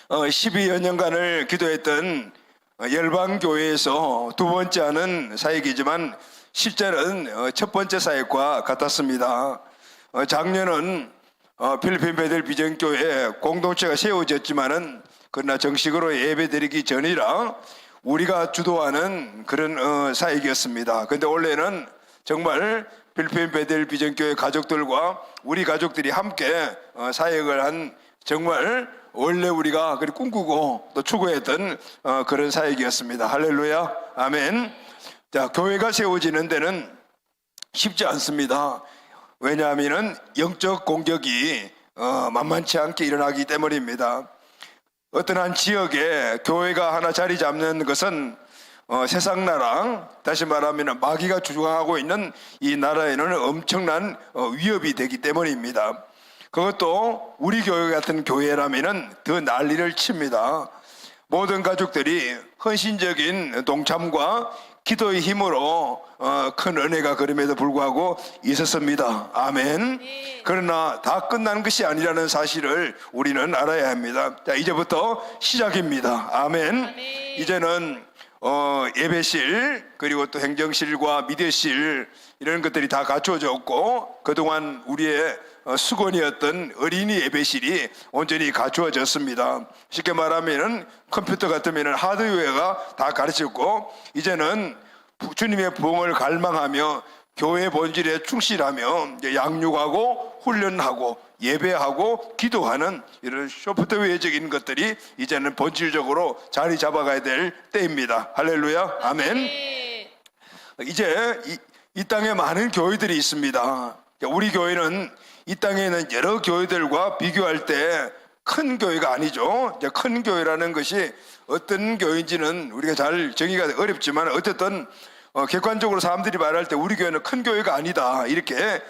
12여 년간을 기도했던 열방교회에서 두 번째 하는 사역이지만 실제는 첫 번째 사역과 같았습니다. 작년은 필리핀 베델 비전교회 공동체가 세워졌지만은 그러나 정식으로 예배드리기 전이라 우리가 주도하는 그런 사역이었습니다. 그런데 올해는 정말 필리핀 베델 비전교회 가족들과 우리 가족들이 함께 사역을 한 정말 원래 우리가 꿈꾸고 또 추구했던 그런 사역이었습니다. 할렐루야, 아멘. 자, 교회가 세워지는 데는 쉽지 않습니다. 왜냐하면은 영적 공격이 만만치 않게 일어나기 때문입니다. 어떤 한 지역에 교회가 하나 자리 잡는 것은 세상 나라, 다시 말하면 마귀가 주장하고 있는 이 나라에는 엄청난 위협이 되기 때문입니다. 그것도 우리 교회 같은 교회라면 더 난리를 칩니다. 모든 가족들이 헌신적인 동참과 기도의 힘으로 큰 은혜가 그럼에도 불구하고 있었습니다. 아멘. 그러나 다 끝난 것이 아니라는 사실을 우리는 알아야 합니다. 자, 이제부터 시작입니다. 아멘. 이제는 예배실 그리고 또 행정실과 미디어실 이런 것들이 다 갖추어졌고 그동안 우리의 수건이었던 어린이 예배실이 온전히 갖추어졌습니다. 쉽게 말하면 컴퓨터 같으면 하드웨어가 다 가르쳤고 이제는 주님의 부흥을 갈망하며 교회 본질에 충실하며 양육하고 훈련하고 예배하고 기도하는 이런 소프트웨어적인 것들이 이제는 본질적으로 자리 잡아가야 될 때입니다. 할렐루야, 아멘. 이제 이 땅에 많은 교회들이 있습니다. 우리 교회는 이 땅에 있는 여러 교회들과 비교할 때 큰 교회가 아니죠. 큰 교회라는 것이 어떤 교회인지는 우리가 잘 정의가 어렵지만 어쨌든 객관적으로 사람들이 말할 때 우리 교회는 큰 교회가 아니다 이렇게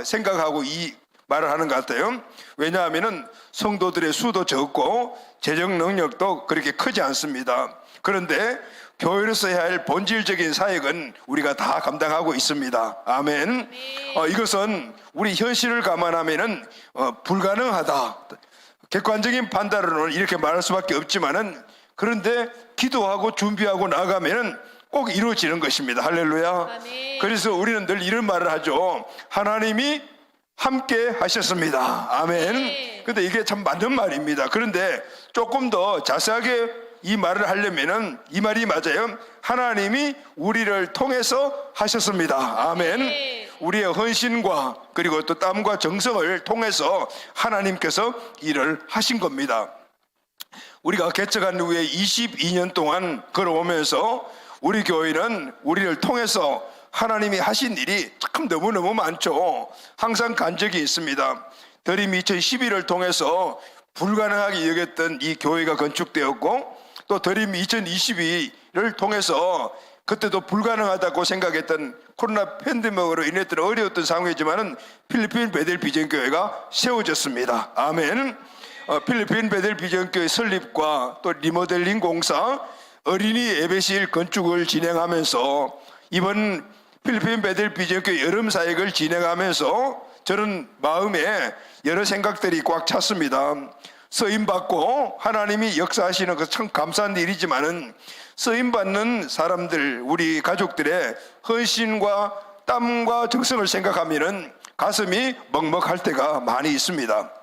생각하고 이 말을 하는 것 같아요. 왜냐하면 성도들의 수도 적고 재정 능력도 그렇게 크지 않습니다. 그런데 교회로서 해야 할 본질적인 사역은 우리가 다 감당하고 있습니다. 아멘. 이것은 우리 현실을 감안하면은 불가능하다. 객관적인 판단으로는 이렇게 말할 수밖에 없지만은 그런데 기도하고 준비하고 나가면은 꼭 이루어지는 것입니다. 할렐루야. 아멘. 그래서 우리는 늘 이런 말을 하죠. 하나님이 함께 하셨습니다. 아멘. 근데 이게 참 맞는 말입니다. 그런데 조금 더 자세하게 이 말을 하려면은 이 말이 맞아요. 하나님이 우리를 통해서 하셨습니다. 아멘. 우리의 헌신과 그리고 또 땀과 정성을 통해서 하나님께서 일을 하신 겁니다. 우리가 개척한 후에 22년 동안 걸어오면서 우리 교회는 우리를 통해서 하나님이 하신 일이 참 너무너무 많죠. 항상 간적이 있습니다. 드림 2011을 통해서 불가능하게 여겼던 이 교회가 건축되었고 또 드림 2022를 통해서 그때도 불가능하다고 생각했던 코로나 팬데믹으로 인했던 어려웠던 상황이지만은 필리핀 베델 비전교회가 세워졌습니다. 아멘. 필리핀 베델 비전교회 설립과 또 리모델링 공사, 어린이 예배실 건축을 진행하면서 이번 필리핀 베델 비전교회 여름 사역을 진행하면서 저는 마음에 여러 생각들이 꽉 찼습니다. 쓰임받고 하나님이 역사하시는 것 참 감사한 일이지만은 쓰임받는 사람들, 우리 가족들의 헌신과 땀과 정성을 생각하면은 가슴이 먹먹할 때가 많이 있습니다.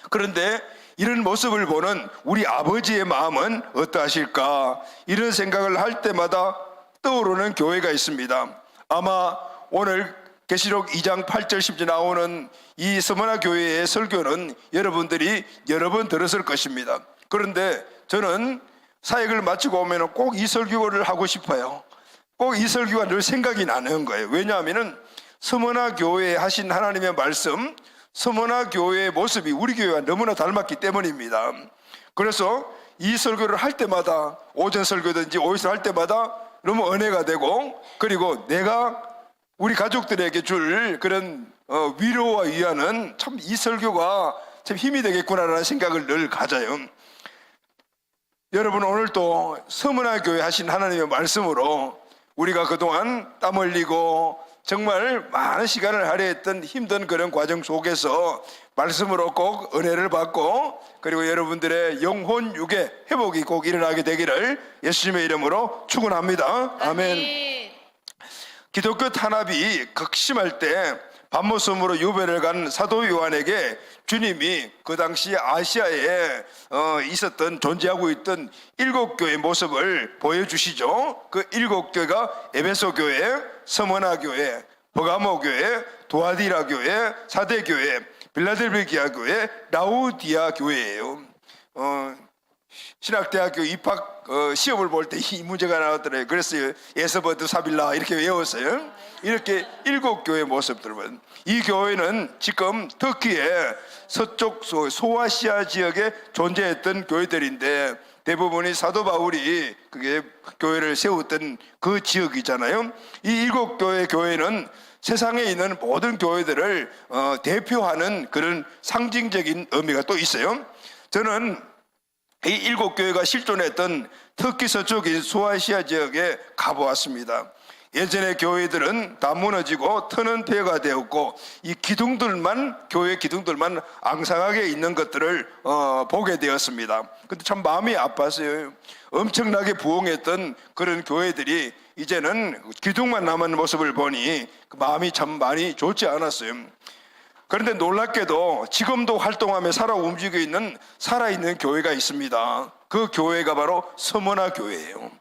그런데 이런 모습을 보는 우리 아버지의 마음은 어떠하실까? 이런 생각을 할 때마다 떠오르는 교회가 있습니다. 아마 오늘 계시록 2장 8절 10절 나오는 이 서머나 교회의 설교는 여러분들이 여러 번 들었을 것입니다. 그런데 저는 사역을 마치고 오면 꼭 이 설교를 하고 싶어요. 꼭 이 설교가 늘 생각이 나는 거예요. 왜냐하면 서머나 교회에 하신 하나님의 말씀, 서머나 교회의 모습이 우리 교회와 너무나 닮았기 때문입니다. 그래서 이 설교를 할 때마다 오전 설교든지 오후설 할 때마다 너무 은혜가 되고 그리고 내가 우리 가족들에게 줄 그런 위로와 위안은 참 이 설교가 참 힘이 되겠구나라는 생각을 늘 가져요. 여러분 오늘도 서머나 교회 하신 하나님의 말씀으로 우리가 그동안 땀 흘리고 정말 많은 시간을 할애했던 힘든 그런 과정 속에서 말씀으로 꼭 은혜를 받고 그리고 여러분들의 영혼 육의 회복이 꼭 일어나게 되기를 예수님의 이름으로 축원합니다. 아멘. 기독교 탄압이 극심할 때 밤모섬으로 유배를 간 사도 요한에게 주님이 그 당시 아시아에 있었던 존재하고 있던 7교회의 모습을 보여주시죠. 그 7교회가 에베소 교회, 스무나 교회, 버가모 교회, 도아디라 교회, 사대 교회, 빌라델비아 교회, 라우디아 교회예요. 신학대학교 입학 시험을 볼 때 이 문제가 나왔더래요. 그래서 예서버드 사빌라 이렇게 외웠어요. 이렇게 7교회 모습들은 이 교회는 지금 터키의 서쪽 소아시아 지역에 존재했던 교회들인데 대부분이 사도 바울이 그게 교회를 세웠던 그 지역이잖아요. 이 7교회 교회는 세상에 있는 모든 교회들을 대표하는 그런 상징적인 의미가 또 있어요. 저는 이 7교회가 실존했던 터키 서쪽인 소아시아 지역에 가보았습니다. 예전에 교회들은 다 무너지고 터는 폐허가 되었고 이 기둥들만 교회 기둥들만 앙상하게 있는 것들을 보게 되었습니다. 근데 참 마음이 아팠어요. 엄청나게 부흥했던 그런 교회들이 이제는 기둥만 남은 모습을 보니 마음이 참 많이 좋지 않았어요. 그런데 놀랍게도 지금도 활동하며 살아 움직이고 있는 살아있는 교회가 있습니다. 그 교회가 바로 스무나 교회예요.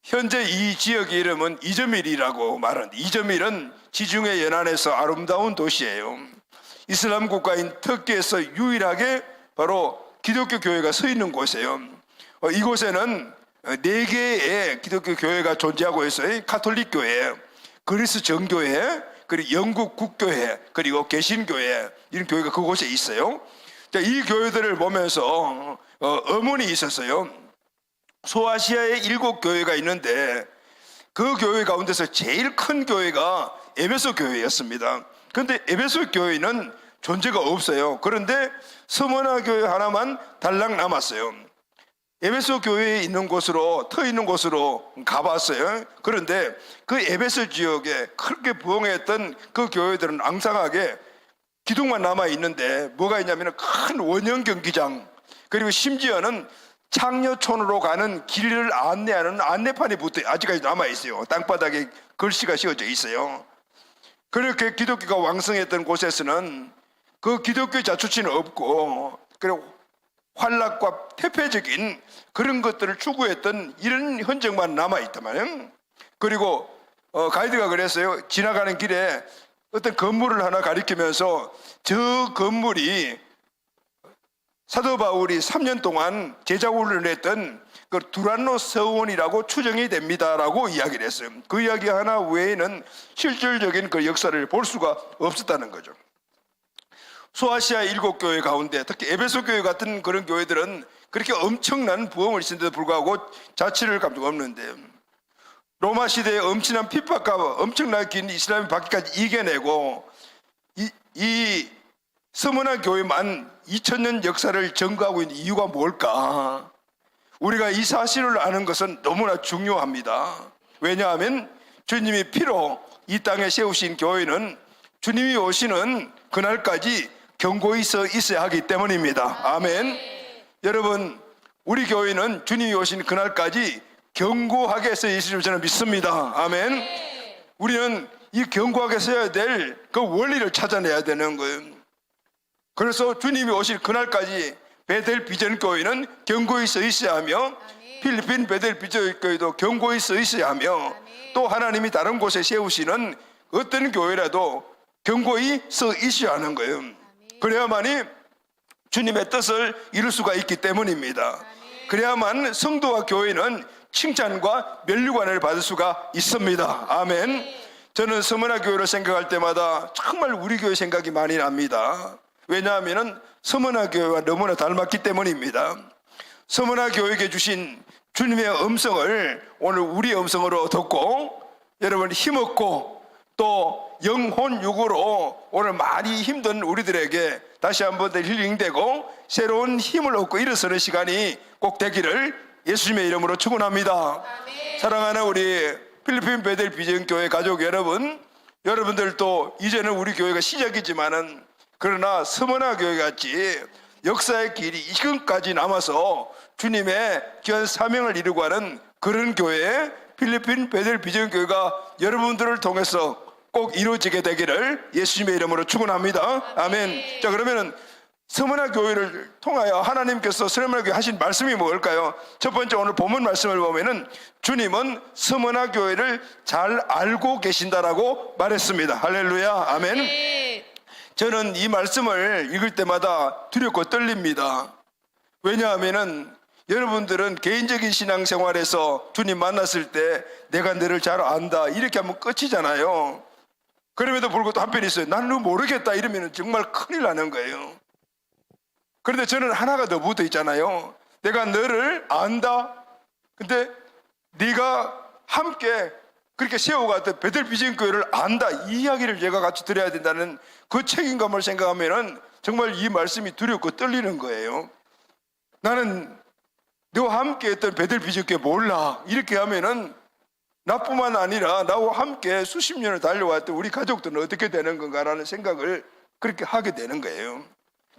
현재 이 지역의 이름은 이즈밀이라고 말하는데 이즈밀은 지중해 연안에서 아름다운 도시예요. 이슬람 국가인 터키에서 유일하게 바로 기독교 교회가 서 있는 곳이에요. 이곳에는 4개의 기독교 교회가 존재하고 있어요. 가톨릭 교회, 그리스 정교회, 그리고 영국 국교회, 그리고 개신교회 이런 교회가 그곳에 있어요. 이 교회들을 보면서 의문이 있었어요. 소아시아에 7교회가 있는데 그 교회 가운데서 제일 큰 교회가 에베소 교회였습니다. 그런데 에베소 교회는 존재가 없어요. 그런데 스무나 교회 하나만 달랑 남았어요. 에베소 교회에 있는 곳으로 터 있는 곳으로 가봤어요. 그런데 그 에베소 지역에 그렇게 부흥했던 그 교회들은 앙상하게 기둥만 남아 있는데 뭐가 있냐면 큰 원형 경기장 그리고 심지어는 창녀촌으로 가는 길을 안내하는 안내판이 붙어 아직까지 남아 있어요. 땅바닥에 글씨가 씌워져 있어요. 그렇게 기독교가 왕성했던 곳에서는 그 기독교 자주치는 없고 그리고 환락과 퇴폐적인 그런 것들을 추구했던 이런 흔적만 남아있단 말이에요. 그리고 가이드가 그랬어요. 지나가는 길에 어떤 건물을 하나 가리키면서 저 건물이 사도 바울이 3년 동안 제자훈련을 했던 그 두란노 서원이라고 추정이 됩니다라고 이야기를 했어요. 그 이야기 하나 외에는 실질적인 그 역사를 볼 수가 없었다는 거죠. 소아시아 7교회 가운데 특히 에베소 교회 같은 그런 교회들은 그렇게 엄청난 부흥을 있는데도 불구하고 자취를 감추고 없는데 로마 시대의 엄청난 핍박과 엄청나게 긴 이슬람의 박해까지 이겨내고 이 스무나 교회만 2000년 역사를 증거하고 있는 이유가 뭘까? 우리가 이 사실을 아는 것은 너무나 중요합니다. 왜냐하면 주님이 피로 이 땅에 세우신 교회는 주님이 오시는 그날까지 견고히 서 있어야 하기 때문입니다. 아멘. 여러분, 우리 교회는 주님이 오신 그날까지 견고하게 서 있을 줄 저는 믿습니다. 아멘. 우리는 이 견고하게 서야 될 그 원리를 찾아내야 되는 거예요. 그래서 주님이 오실 그날까지 베델 비전 교회는 견고히 서 있어야 하며 필리핀 베델 비전 교회도 견고히 서 있어야 하며 또 하나님이 다른 곳에 세우시는 어떤 교회라도 견고히 서 있어야 하는 거예요. 그래야만이 주님의 뜻을 이룰 수가 있기 때문입니다. 그래야만 성도와 교회는 칭찬과 면류관을 받을 수가 있습니다. 아멘. 저는 스무나 교회를 생각할 때마다 정말 우리 교회 생각이 많이 납니다. 왜냐하면 스무나 교회와 너무나 닮았기 때문입니다. 스무나 교회에게 주신 주님의 음성을 오늘 우리의 음성으로 듣고 여러분 힘없고 또 영혼 육으로 오늘 많이 힘든 우리들에게 다시 한번 더 힐링되고 새로운 힘을 얻고 일어서는 시간이 꼭 되기를 예수님의 이름으로 축원합니다. 사랑하는 우리 필리핀 베델 비전교회 가족 여러분, 여러분들도 이제는 우리 교회가 시작이지만은 그러나 서머나 교회 같이 역사의 길이 지금까지 남아서 주님의 귀한 사명을 이루고 하는 그런 교회, 필리핀 베델 비전 교회가 여러분들을 통해서 꼭 이루어지게 되기를 예수님의 이름으로 축원합니다. 아멘. 자, 그러면은 서머나 교회를 통하여 하나님께서 서머나 교회 하신 말씀이 뭘까요? 첫 번째, 오늘 본문 말씀을 보면은 주님은 서머나 교회를 잘 알고 계신다라고 말했습니다. 할렐루야. 아멘. 저는 이 말씀을 읽을 때마다 두렵고 떨립니다. 왜냐하면은 여러분들은 개인적인 신앙생활에서 주님 만났을 때 내가 너를 잘 안다 이렇게 하면 끝이잖아요. 그럼에도 불구하고 또 한편이 있어요. 나는 모르겠다 이러면 정말 큰일 나는 거예요. 그런데 저는 하나가 더 붙어 있잖아요. 내가 너를 안다. 근데 네가 함께 그렇게 세워갔던 베델 비전 교회를 안다. 이 이야기를 제가 같이 드려야 된다는 그 책임감을 생각하면은 정말 이 말씀이 두렵고 떨리는 거예요. 나는 너와 함께 했던 베델 비전 교회 몰라. 이렇게 하면은 나뿐만 아니라 나와 함께 수십 년을 달려왔던 우리 가족들은 어떻게 되는 건가라는 생각을 그렇게 하게 되는 거예요.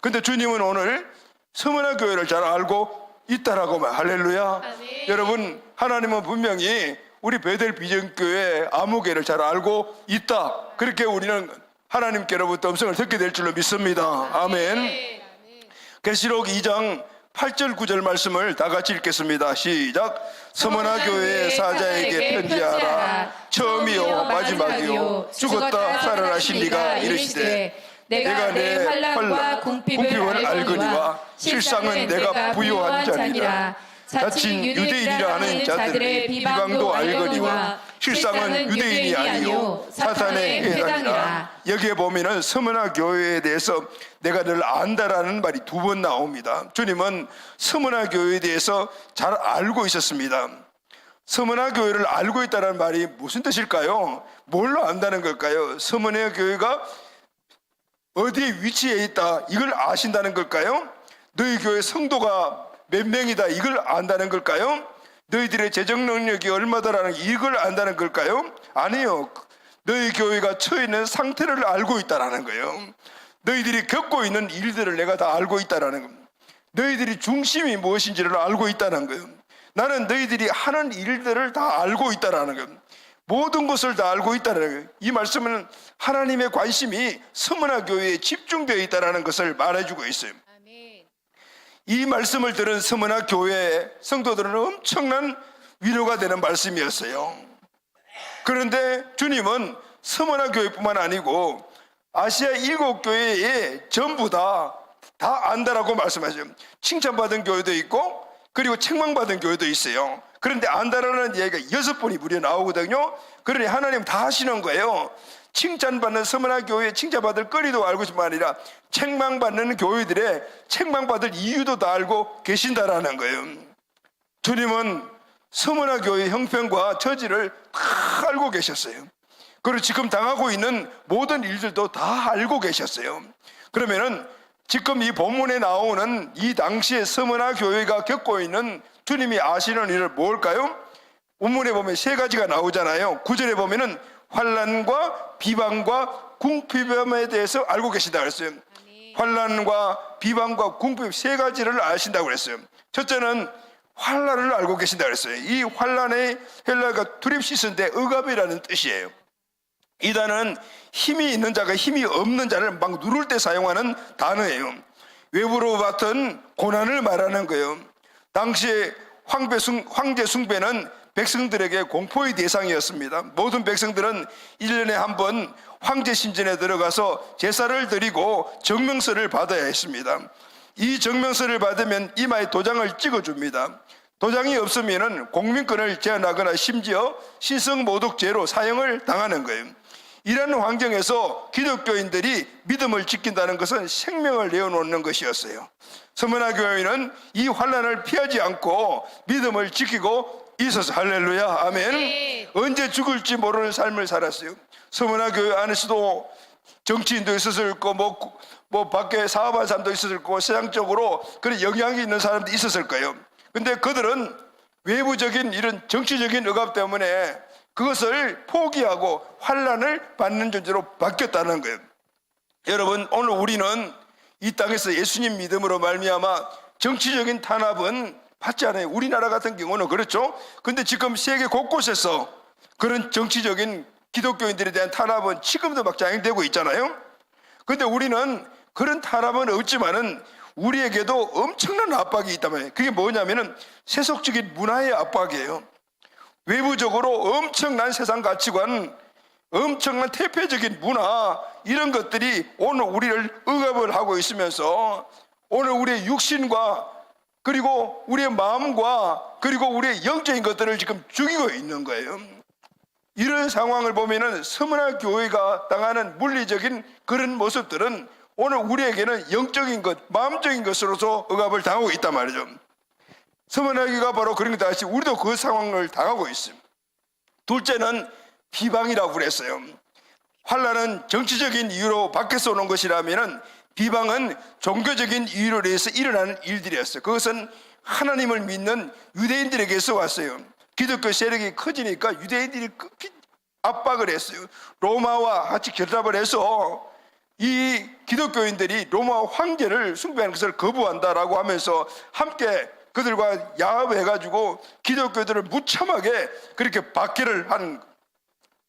근데 주님은 오늘 서머나 교회를 잘 알고 있다라고 말. 할렐루야. 아멘. 여러분, 하나님은 분명히 우리 베델 비전 교회 아무개를 잘 알고 있다. 그렇게 우리는 하나님께로부터 음성을 듣게 될 줄로 믿습니다. 아멘. 계시록 2장 8절 9절 말씀을 다 같이 읽겠습니다. 시작. 서머나 교회 사자에게 편지하라. 처음이요 마지막이요 죽었다 살아나신 이가 이르시되 내가 내 환난과 궁핍을 알거니와 실상은 내가 부요한 자니라. 자칭 유대인이라 하는 자들의 비방도 알거니와 실상은 유대인이 아니요 사탄의 해당이라. 여기에 보면은 서머나 교회에 대해서 내가 늘 안다라는 말이 두 번 나옵니다. 주님은 서머나 교회에 대해서 잘 알고 있었습니다. 서머나 교회를 알고 있다는 말이 무슨 뜻일까요? 뭘로 안다는 걸까요? 서머나 교회가 어디에 위치해 있다 이걸 아신다는 걸까요? 너희 교회 성도가 몇 명이다 이걸 안다는 걸까요? 너희들의 재정 능력이 얼마다라는 이걸 안다는 걸까요? 아니요. 너희 교회가 처해 있는 상태를 알고 있다라는 거예요. 너희들이 겪고 있는 일들을 내가 다 알고 있다라는 겁니다. 너희들이 중심이 무엇인지를 알고 있다는 거예요. 나는 너희들이 하는 일들을 다 알고 있다라는 겁니다. 모든 것을 다 알고 있다는 거예요. 이 말씀은 하나님의 관심이 서머나 교회에 집중되어 있다는 것을 말해주고 있어요. 이 말씀을 들은 서머나 교회 성도들은 엄청난 위로가 되는 말씀이었어요. 그런데 주님은 서머나 교회뿐만 아니고 아시아 7교회에 전부 다 안다라고 말씀하셔요. 칭찬받은 교회도 있고 그리고 책망받은 교회도 있어요. 그런데 안다라는 얘기가 6번이 무려 나오거든요. 그러니 하나님 다 하시는 거예요. 칭찬받는 서머나 교회에 칭찬받을 거리도 알고 싶은 아니라 책망받는 교회들의 책망받을 이유도 다 알고 계신다라는 거예요. 주님은 서머나 교회의 형편과 처지를 다 알고 계셨어요. 그리고 지금 당하고 있는 모든 일들도 다 알고 계셨어요. 그러면은 지금 이 본문에 나오는 이 당시에 서머나 교회가 겪고 있는 주님이 아시는 일을 뭘까요? 본문에 보면 세 가지가 나오잖아요. 9절에 보면은 환난과 비방과 궁핍에 대해서 알고 계신다 그랬어요. 환난과 비방과 궁핍 세 가지를 아신다고 그랬어요. 첫째는 환난을 알고 계신다 그랬어요. 이 환난의 헬라가 두립시스인데 억압이라는 뜻이에요. 이 단어는 힘이 있는 자가 힘이 없는 자를 막 누를 때 사용하는 단어예요. 외부로 받은 고난을 말하는 거예요. 당시에 황제 숭배는 백성들에게 공포의 대상이었습니다. 모든 백성들은 1년에 한 번 황제 신전에 들어가서 제사를 드리고 정명서를 받아야 했습니다. 이 정명서를 받으면 이마에 도장을 찍어줍니다. 도장이 없으면 공민권을 제한하거나 심지어 신성모독죄로 사형을 당하는 거예요. 이런 환경에서 기독교인들이 믿음을 지킨다는 것은 생명을 내어놓는 것이었어요. 서머나 교회는 이 환난을 피하지 않고 믿음을 지키고 있어서 할렐루야 아멘. 네. 언제 죽을지 모르는 삶을 살았어요. 서머나 교회 안에서도 정치인도 있었을 거고 뭐 밖에 사업하는 사람도 있었을 거고 세상적으로 그런 영향이 있는 사람도 있었을 거예요. 근데 그들은 외부적인 이런 정치적인 억압 때문에 그것을 포기하고 환난을 받는 존재로 바뀌었다는 거예요. 여러분, 오늘 우리는 이 땅에서 예수님 믿음으로 말미암아 정치적인 탄압은 받지 않아요. 우리나라 같은 경우는 그렇죠. 근데 지금 세계 곳곳에서 그런 정치적인 기독교인들에 대한 탄압은 지금도 막 자행되고 있잖아요. 근데 우리는 그런 탄압은 없지만은 우리에게도 엄청난 압박이 있단 말이에요. 그게 뭐냐면은 세속적인 문화의 압박이에요. 외부적으로 엄청난 세상 가치관, 엄청난 태폐적인 문화, 이런 것들이 오늘 우리를 억압을 하고 있으면서 오늘 우리의 육신과 그리고 우리의 마음과 그리고 우리의 영적인 것들을 지금 죽이고 있는 거예요. 이런 상황을 보면은 서문화 교회가 당하는 물리적인 그런 모습들은 오늘 우리에게는 영적인 것, 마음적인 것으로서 억압을 당하고 있단 말이죠. 서문화 교회가 바로 그런 것 같이 우리도 그 상황을 당하고 있습니다. 둘째는 비방이라고 그랬어요. 환난은 정치적인 이유로 밖에서 오는 것이라면은 비방은 종교적인 이유로 인해서 일어나는 일들이었어요. 그것은 하나님을 믿는 유대인들에게서 왔어요. 기독교 세력이 커지니까 유대인들이 극히 압박을 했어요. 로마와 같이 결합을 해서 이 기독교인들이 로마 황제를 숭배하는 것을 거부한다라고 하면서 함께 그들과 야합해가지고 기독교들을 무참하게 그렇게 박해를 하는 거예요.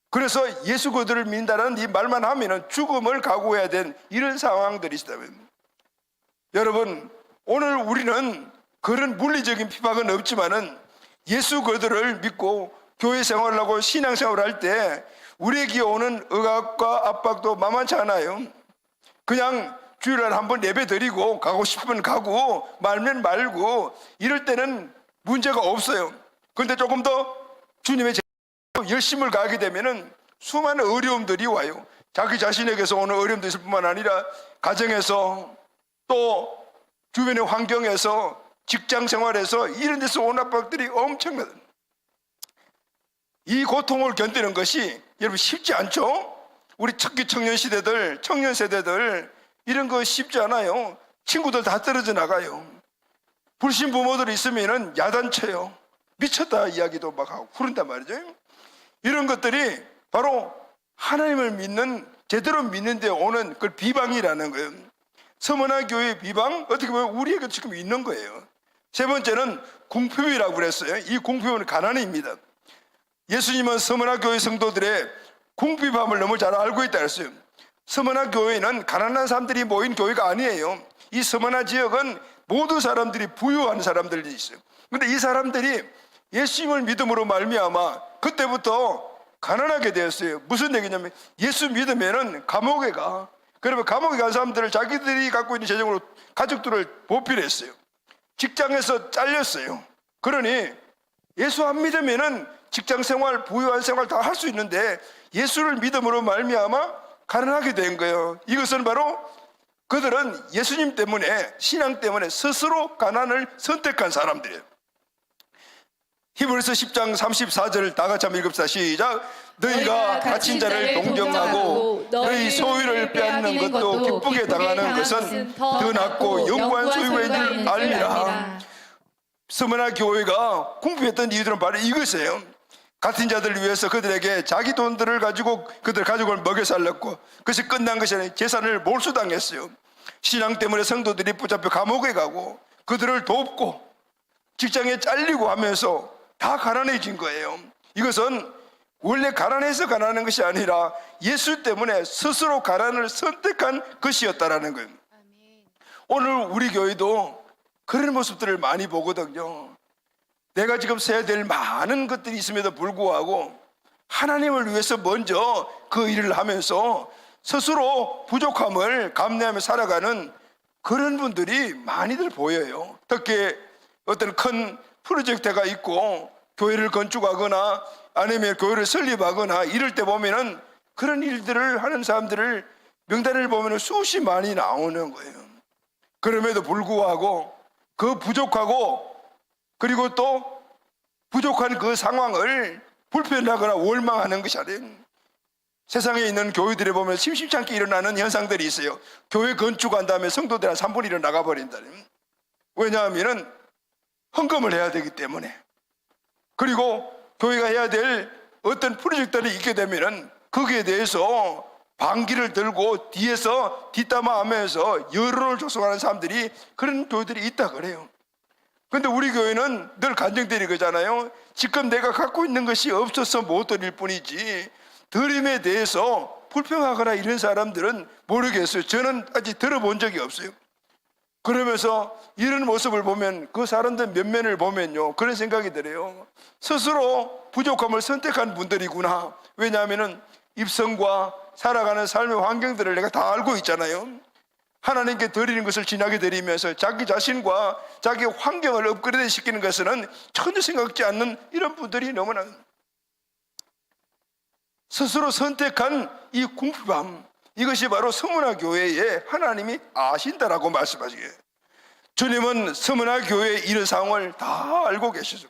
그래서 예수 그들을 믿는다는 이 말만 하면은 죽음을 각오해야 되는 이런 상황들이 있다면, 여러분, 오늘 우리는 그런 물리적인 비박은 없지만은 예수 그들을 믿고 교회 생활을 하고 신앙 생활을 할 때 우리에게 오는 억압과 압박도 만만치 않아요. 그냥 주일날 한번 예배 드리고 가고 싶으면 가고 말면 말고 이럴 때는 문제가 없어요. 그런데 조금 더 주님의 열심을 가하게 되면은 수많은 어려움들이 와요. 자기 자신에게서 오는 어려움도 있을 뿐만 아니라 가정에서 또 주변의 환경에서 직장 생활에서 이런 데서 오는 압박들이 엄청나다. 이 고통을 견디는 것이 여러분 쉽지 않죠? 우리 특히 청년 시대들, 청년 세대들 이런 거 쉽지 않아요. 친구들 다 떨어져 나가요. 불신 부모들 있으면은 야단쳐요. 미쳤다 이야기도 막 하고 그런단 말이죠. 이런 것들이 바로 하나님을 믿는, 제대로 믿는 데 오는 그 비방이라는 거예요. 서문화 교회의 비방, 어떻게 보면 우리에게 지금 있는 거예요. 세 번째는 궁핍이라고 그랬어요. 이 궁핍은 가난입니다. 예수님은 서문화 교회 성도들의 궁핍함을 너무 잘 알고 있다 그랬어요. 서문화 교회는 가난한 사람들이 모인 교회가 아니에요. 이 서문화 지역은 모든 사람들이 부유한 사람들이 있어요. 그런데 이 사람들이 예수님을 믿음으로 말미암아 그때부터 가난하게 되었어요. 무슨 얘기냐면 예수 믿으면은 감옥에 가. 그러면 감옥에 간 사람들을 자기들이 갖고 있는 재정으로 가족들을 보필했어요. 직장에서 잘렸어요. 그러니 예수 안 믿으면은 직장 생활, 부유한 생활 다 할 수 있는데 예수를 믿음으로 말미암아 가난하게 된 거예요. 이것은 바로 그들은 예수님 때문에, 신앙 때문에 스스로 가난을 선택한 사람들이에요. 히브리서 10장 34절 다 같이 한번 읽읍시다. 시작. 너희가 갇힌 자를 동정하고 너희 소유를 빼앗는 것도 기쁘게 당하는 것은 더 낫고 영원한 소유인 줄 알미라. 서문화 교회가 궁핍했던 이유들은 바로 이것이에요. 같은 자들을 위해서 그들에게 자기 돈들을 가지고 그들 가족을 먹여 살렸고 그것이 끝난 것이 아니라 재산을 몰수당했어요. 신앙 때문에 성도들이 붙잡혀 감옥에 가고 그들을 돕고 직장에 잘리고 하면서 다 가난해진 거예요. 이것은 원래 가난해서 가난한 것이 아니라 예수 때문에 스스로 가난을 선택한 것이었다라는 거예요. 오늘 우리 교회도 그런 모습들을 많이 보거든요. 내가 지금 써야 될 많은 것들이 있음에도 불구하고 하나님을 위해서 먼저 그 일을 하면서 스스로 부족함을 감내하며 살아가는 그런 분들이 많이들 보여요. 특히 어떤 큰 프로젝트가 있고 교회를 건축하거나 아니면 교회를 설립하거나 이럴 때 보면은 그런 일들을 하는 사람들을 명단을 보면은 수십 많이 나오는 거예요. 그럼에도 불구하고 그 부족하고 그리고 또 부족한 그 상황을 불편하거나 원망하는 것이 아니에요. 세상에 있는 교회들에 보면 심심치 않게 일어나는 현상들이 있어요. 교회 건축한 다음에 성도들 한 3분의 1은 나가버린다. 왜냐하면 헌금을 해야 되기 때문에, 그리고 교회가 해야 될 어떤 프로젝트를 있게 되면은 거기에 대해서 반기를 들고 뒤에서 뒷담화하면서 여론을 조성하는 사람들이, 그런 교회들이 있다 그래요. 근데 우리 교회는 늘 간증드리 거잖아요. 지금 내가 갖고 있는 것이 없어서 못 드릴 뿐이지, 드림에 대해서 불평하거나 이런 사람들은 모르겠어요. 저는 아직 들어본 적이 없어요. 그러면서 이런 모습을 보면, 그 사람들 면면을 보면요, 그런 생각이 들어요. 스스로 부족함을 선택한 분들이구나. 왜냐하면 입성과 살아가는 삶의 환경들을 내가 다 알고 있잖아요. 하나님께 드리는 것을 진하게 드리면서 자기 자신과 자기 환경을 업그레이드 시키는 것은 전혀 생각지 않는 이런 분들이 너무나, 스스로 선택한 이 궁핍함, 이것이 바로 서문화 교회에 하나님이 아신다라고 말씀하시게요. 주님은 서문화 교회의 이런 상황을 다 알고 계시죠.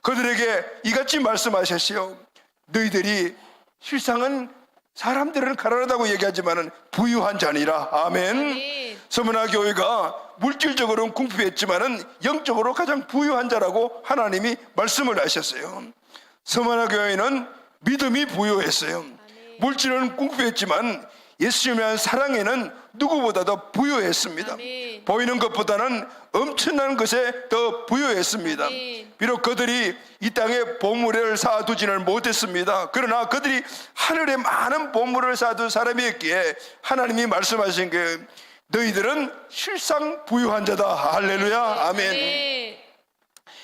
그들에게 이같이 말씀하셨어요. 너희들이 실상은 사람들은 가난하다고 얘기하지만 부유한 자니라. 아멘. 서문화 교회가 물질적으로는 궁핍했지만 영적으로 가장 부유한 자라고 하나님이 말씀을 하셨어요. 서문화 교회는 믿음이 부유했어요. 물질은 궁핍했지만 예수님에 대한 사랑에는 누구보다도 부유했습니다. 아멘. 보이는 것보다는 엄청난 것에 더 부유했습니다. 아멘. 비록 그들이 이 땅에 보물을 쌓아두지는 못했습니다. 그러나 그들이 하늘에 많은 보물을 쌓아둔 사람이었기에 하나님이 말씀하신 게, 너희들은 실상 부유한 자다. 할렐루야. 아멘. 아멘.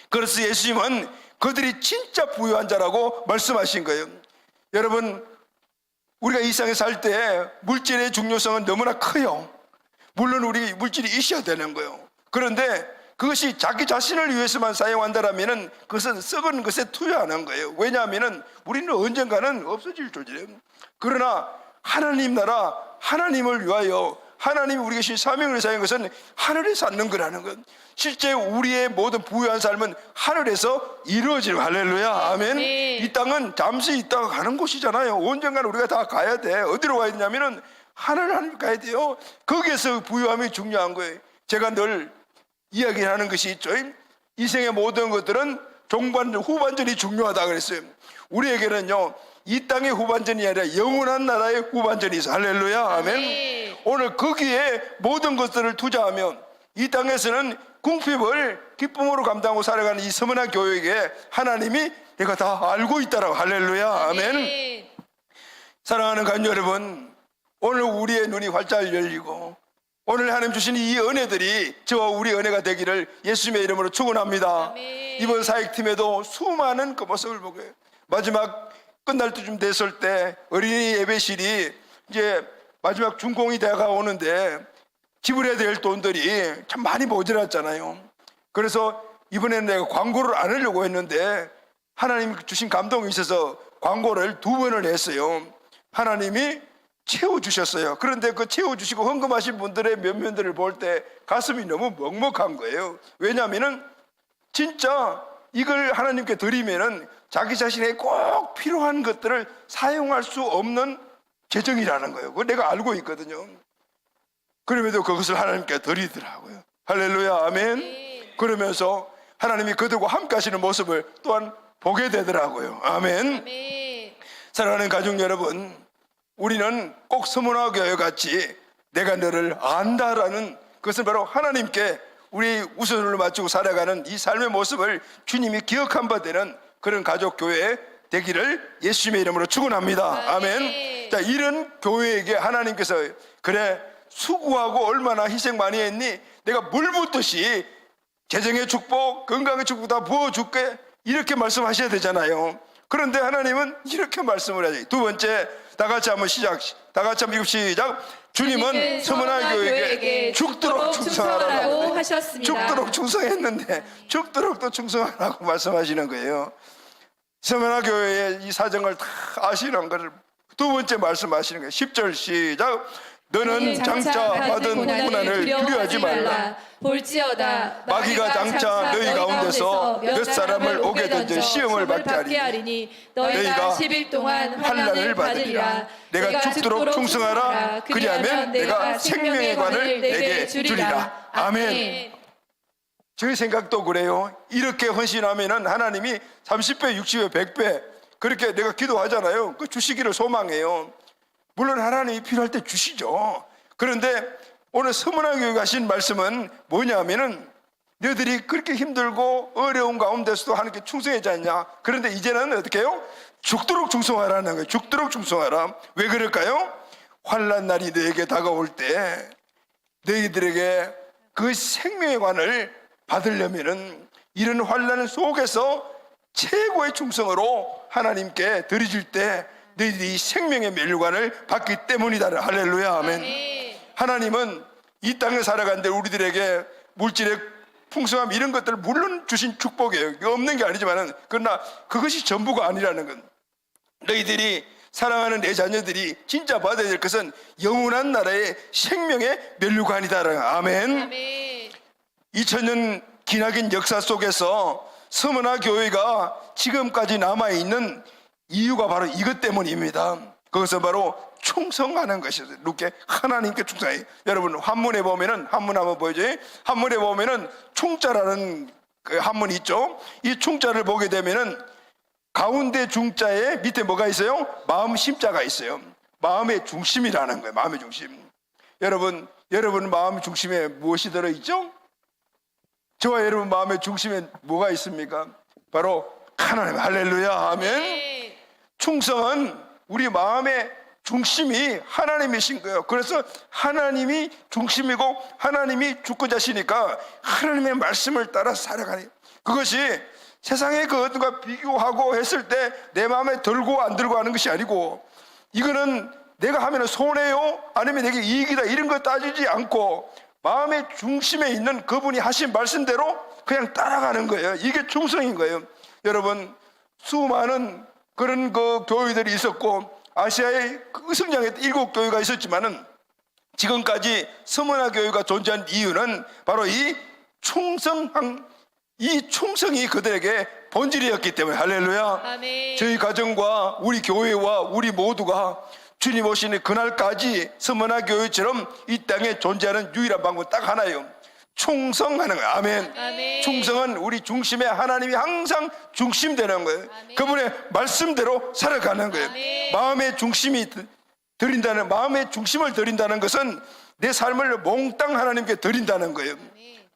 그래서 예수님은 그들이 진짜 부유한 자라고 말씀하신 거예요. 여러분, 우리가 이 세상에 살 때 물질의 중요성은 너무나 커요. 물론 우리 물질이 있어야 되는 거예요. 그런데 그것이 자기 자신을 위해서만 사용한다면 그것은 썩은 것에 투여하는 거예요. 왜냐하면 우리는 언젠가는 없어질 존재예요. 그러나 하나님 나라, 하나님을 위하여 하나님이 우리에게 주신 사명을 사용한 것은 하늘에 쌓는 거라는 것. 실제 우리의 모든 부유한 삶은 하늘에서 이루어지는, 할렐루야. 아멘. 네. 이 땅은 잠시 있다가 가는 곳이잖아요. 언젠가는 우리가 다 가야 돼. 어디로 가야 되냐면은 하나님 가야 돼요. 거기에서 부유함이 중요한 거예요. 제가 늘 이야기하는 것이 있죠. 이 생의 모든 것들은 종반전, 후반전이 중요하다 그랬어요. 우리에게는요, 이 땅의 후반전이 아니라 영원한 나라의 후반전이 있어. 할렐루야. 아멘. 아멘. 오늘 거기에 모든 것들을 투자하면 이 땅에서는 궁핍을 기쁨으로 감당하고 살아가는 이 서문화 교회에게 하나님이 내가 다 알고 있다라고. 할렐루야. 아멘. 사랑하는 가족 여러분, 오늘 우리의 눈이 활짝 열리고 오늘 하나님 주신 이 은혜들이 저와 우리 은혜가 되기를 예수님의 이름으로 축원합니다. 아멘. 이번 사역팀에도 수많은 그 모습을 보고요. 마지막 끝날 때쯤 됐을 때 어린이 예배실이 이제 마지막 준공이 되어오는데 지불해야 될 돈들이 참 많이 모자랐잖아요. 그래서 이번에는 내가 광고를 안 하려고 했는데 하나님 주신 감동이 있어서 광고를 2번을 했어요. 하나님이 채워주셨어요. 그런데 그 채워주시고 헌금하신 분들의 면면들을 볼 때 가슴이 너무 먹먹한 거예요. 왜냐하면 진짜 이걸 하나님께 드리면은 자기 자신에게 꼭 필요한 것들을 사용할 수 없는 재정이라는 거예요. 그걸 내가 알고 있거든요. 그럼에도 그것을 하나님께 드리더라고요. 할렐루야. 아멘. 그러면서 하나님이 그들과 함께 하시는 모습을 또한 보게 되더라고요. 아멘. 아멘. 사랑하는 가족 여러분, 우리는 꼭 서문화 교회 같이 내가 너를 안다라는 것은 바로 하나님께 우리 우선으로 맞추고 살아가는 이 삶의 모습을 주님이 기억한 바 되는 그런 가족 교회 되기를 예수님의 이름으로 축원합니다. 아멘. 자, 이런 교회에게 하나님께서 그래 수고하고 얼마나 희생 많이 했니? 내가 물 붓듯이 재정의 축복, 건강의 축복 다 부어줄게, 이렇게 말씀하셔야 되잖아요. 그런데 하나님은 이렇게 말씀을 하죠. 2번째, 다 같이 한번 시작. 다 같이 한번 시작. 주님은 서문화 교회에게 죽도록 충성하라고 하셨습니다. 죽도록 충성했는데 죽도록 또 충성하라고 말씀하시는 거예요. 서문화 교회의 이 사정을 다 아시는 것을 2번째 말씀하시는 거예요. 10절 시작. 너는 장차 받은 고난을 두려워하지 말라. 볼지어다 마귀가 장차 너희 가운데서 몇 사람을 오게 던져 시험을 받게 하리니 너희가 10일 동안 환난을 받으리라. 내가 죽도록 충성하라. 그리하면 내가 생명의 관을 내게 주리라. 아멘. 저희 생각도 그래요. 이렇게 헌신하면은 하나님이 30배, 60배, 100배 그렇게 내가 기도하잖아요. 그 주시기를 소망해요. 물론 하나님이 필요할 때 주시죠. 그런데 오늘 서문화교회 하신 말씀은 뭐냐면은 너희들이 그렇게 힘들고 어려운 가운데서도 하나님께 충성하지 않냐. 그런데 이제는 어떻게 해요? 죽도록 충성하라는 거예요. 죽도록 충성하라. 왜 그럴까요? 환난 날이 너에게 다가올 때 너희들에게 그 생명의 관을 받으려면은 이런 환난 속에서 최고의 충성으로 하나님께 드려질 때 너희들이 생명의 멸류관을 받기 때문이다. 할렐루야, 아멘. 하나님은 이 땅에 살아가는데 우리들에게 물질의 풍성함 이런 것들을 물론 주신 축복이에요. 없는 게 아니지만은 그러나 그것이 전부가 아니라는 건, 너희들이 사랑하는 내 자녀들이 진짜 받아야 될 것은 영원한 나라의 생명의 멸류관이다. 아멘. 2000년 기나긴 역사 속에서 서문화 교회가 지금까지 남아있는 이유가 바로 이것 때문입니다. 그것은 바로 충성하는 것이죠. 이렇게 하나님께 충성해요. 여러분 한문에 보면은, 한문 한번 보여줘요. 한문에 보면은 충자라는 그 한문이 있죠. 이 충자를 보게 되면은 가운데 중자에 밑에 뭐가 있어요? 마음 심자가 있어요. 마음의 중심이라는 거예요. 마음의 중심. 여러분 마음 중심에 무엇이 들어있죠? 저와 여러분 마음의 중심에 뭐가 있습니까? 바로 하나님. 할렐루야, 아멘. 충성은 우리 마음의 중심이 하나님이신 거예요. 그래서 하나님이 중심이고 하나님이 주권자시니까 하나님의 말씀을 따라 살아가는, 그것이 세상의 그것과 비교하고 했을 때 내 마음에 들고 안 들고 하는 것이 아니고, 이거는 내가 하면 손해요 아니면 내게 이익이다 이런 거 따지지 않고 마음의 중심에 있는 그분이 하신 말씀대로 그냥 따라가는 거예요. 이게 충성인 거예요. 여러분 수많은 그런 그 교회들이 있었고 아시아의 그 성장의 7교회가 있었지만은 지금까지 서문화 교회가 존재한 이유는 바로 이 충성이 그들에게 본질이었기 때문에. 할렐루야. 아멘. 저희 가정과 우리 교회와 우리 모두가 주님 오시는 그날까지 서문화 교회처럼 이 땅에 존재하는 유일한 방법은 딱 하나예요. 충성하는 거예요. 아멘. 아멘. 충성은 우리 중심에 하나님이 항상 중심되는 거예요. 아멘. 그분의 말씀대로 살아가는 거예요. 아멘. 마음의 중심을 드린다는 것은 내 삶을 몽땅 하나님께 드린다는 거예요.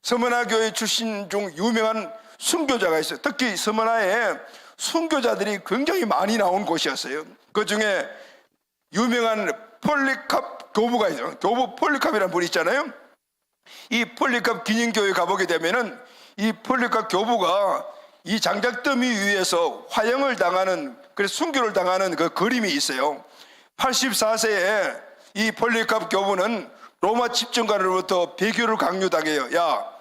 서문화 교회 출신 중 유명한 순교자가 있어요. 특히 서문화에 순교자들이 굉장히 많이 나온 곳이었어요. 그 중에 유명한 폴리캅 교부가 있어요. 교부 폴리캅이라는 분이 있잖아요. 이 폴리캅 기념교회 가보게 되면은 이 폴리캅 교부가 이 장작더미 위에서 화형을 당하는, 그래서 순교를 당하는 그 그림이 있어요. 84세에 이 폴리캅 교부는 로마 집정관으로부터 배교를 강요당해요. 야,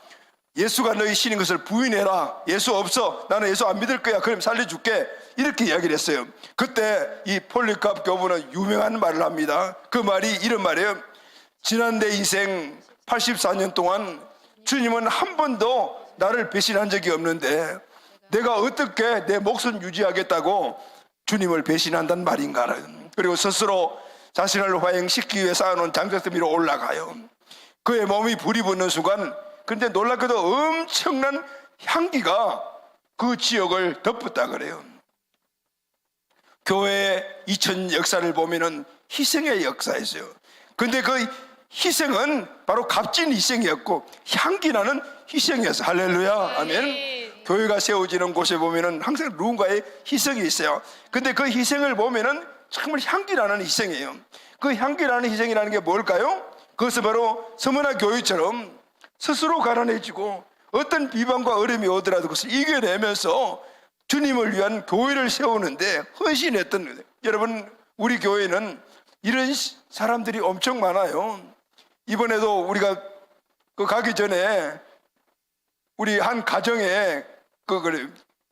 예수가 너희 신인 것을 부인해라. 예수 없어. 나는 예수 안 믿을 거야. 그럼 살려줄게. 이렇게 이야기를 했어요. 그때 이 폴리캅 교부는 유명한 말을 합니다. 그 말이 이런 말이에요. 지난 내 인생 84년 동안 주님은 한 번도 나를 배신한 적이 없는데 내가 어떻게 내 목숨 유지하겠다고 주님을 배신한단 말인가. 그리고 스스로 자신을 화형시키기 위해 쌓아놓은 장작더미 위로 올라가요. 그의 몸이 불이 붙는 순간, 근데 놀랍게도 엄청난 향기가 그 지역을 덮었다 그래요. 교회의 2000 역사를 보면은 희생의 역사였어요. 근데 그 희생은 바로 값진 희생이었고 향기나는 희생이었어요. 할렐루야, 아멘. 교회가 세워지는 곳에 보면은 항상 누군가의 희생이 있어요. 근데 그 희생을 보면은 정말 향기나는 희생이에요. 그 향기나는 희생이라는 게 뭘까요? 그것은 바로 서문화 교회처럼 스스로 가난해지고 어떤 비방과 어려움이 오더라도 그것을 이겨내면서 주님을 위한 교회를 세우는데 헌신했던 거예요. 여러분 우리 교회는 이런 사람들이 엄청 많아요. 이번에도 우리가 그 가기 전에 우리 한 가정에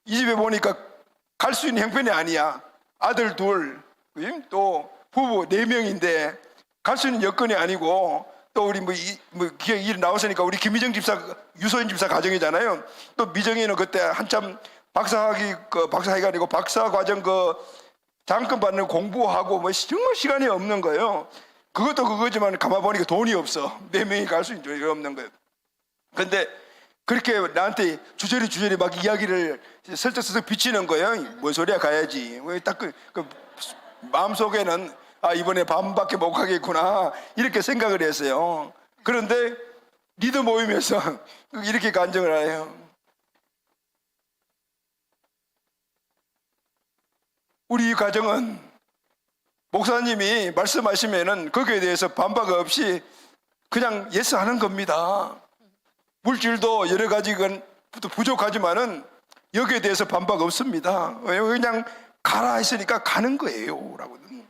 이 집에 보니까 갈 수 있는 형편이 아니야. 아들 둘, 또 부부 4명인데 갈 수 있는 여건이 아니고, 또 우리 일 나왔으니까 우리 김미정 집사, 유소연 집사 가정이잖아요. 또 미정이는 그때 한참 박사학위가 아니고 박사 과정 장학금 받는 공부하고 정말 시간이 없는 거예요. 그것도 그거지만 가만 보니까 돈이 없어. 4명이 갈 수 있는 게 없는 거예요. 근데 그렇게 나한테 주저리 막 이야기를 설득설득 비치는 거예요. 뭔 소리야, 가야지. 딱그 마음속에는 아, 이번에 밤밖에 못 가겠구나 이렇게 생각을 했어요. 그런데 리더 모임에서 이렇게 간증을 해요. 우리 가정은 목사님이 말씀하시면은 거기에 대해서 반박 없이 그냥 예스 하는 겁니다. 물질도 여러 가지가 부족하지만은 여기에 대해서 반박 없습니다. 그냥 가라 했으니까 가는 거예요 라거든.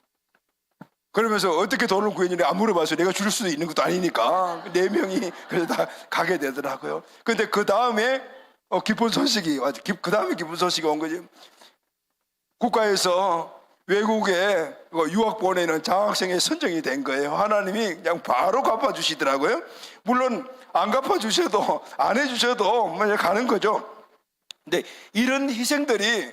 그러면서 어떻게 돈을 구했느냐 안 물어봐서 내가 줄 수도 있는 것도 아니니까 4명이 그래서 다 가게 되더라고요. 근데 그 다음에 기쁜 소식이 그 다음에 기쁜 소식이 온 거지. 국가에서 외국에 유학 보내는 장학생에 선정이 된 거예요. 하나님이 그냥 바로 갚아주시더라고요. 물론 안 갚아주셔도 안 해주셔도 가는 거죠. 근데 이런 희생들이